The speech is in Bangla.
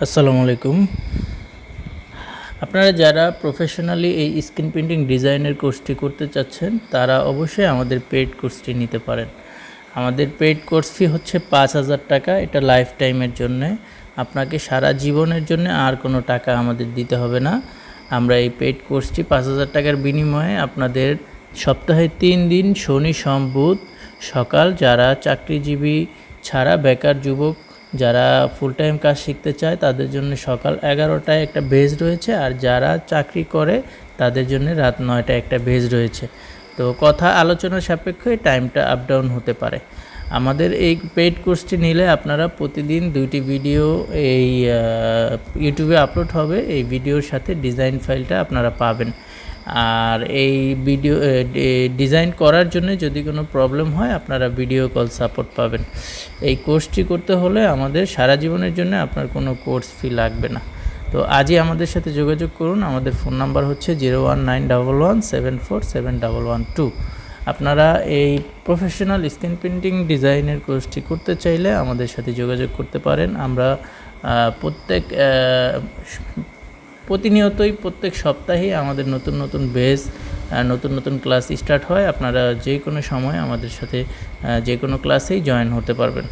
আসসালামু আলাইকুম। আপনারা যারা প্রফেশনালি এই স্ক্রিন প্রিন্টিং ডিজাইনের কোর্সটি করতে চাচ্ছেন তারা অবশ্যই আমাদের পেইড কোর্সটি নিতে পারেন। আমাদের পেইড কোর্স ফি হচ্ছে ৫,০০০ টাকা। এটা লাইফ টাইমের জন্যে, আপনাকে সারা জীবনের জন্য আর কোনো টাকা আমাদের দিতে হবে না। আমরা এই পেইড কোর্সটি ৫,০০০ টাকার বিনিময়ে আপনাদের সপ্তাহে ৩ দিন শনি সোম বুধ সকাল, যারা চাকরিজীবী ছাড়া বেকার যুবক যারা ফুল টাইম কাজ শিখতে চায় তাদের জন্য সকাল ১১টায় একটা বেজ রয়েছে, আর যারা চাকরি করে তাদের জন্য রাত ৯টায় একটা বেজ রয়েছে। তো কথা আলোচনার সাপেক্ষে টাইমটা আপ ডাউন হতে পারে। আমাদের এই পেইড কোর্সটি নিলে আপনারা প্রতিদিন ২টি ভিডিও এই ইউটিউবে আপলোড হবে, এই ভিডিওর সাথে ডিজাইন ফাইলটা আপনারা পাবেন। আর এই ভিডিও ডিজাইন করার জন্য যদি কোনো প্রবলেম হয় আপনারা ভিডিও কল সাপোর্ট পাবেন। এই কোর্সটি করতে হলে আমাদের সারা জীবনের জন্য আপনার কোনো কোর্স ফি লাগবে না। তো আজই আমাদের সাথে যোগাযোগ করুন। আমাদের ফোন নাম্বার হচ্ছে 01911747112। আপনারা এই প্রফেশনাল স্ক্রিন প্রিন্টিং ডিজাইনের কোর্সটি করতে চাইলে আমাদের সাথে যোগাযোগ করতে পারেন। আমরা প্রতিনিয়তই প্রত্যেক সপ্তাহেই আমাদের নতুন নতুন বেজ নতুন নতুন ক্লাস স্টার্ট হয়। আপনারা যে কোনো সময় আমাদের সাথে যে কোনো ক্লাসেই জয়েন হতে পারবেন।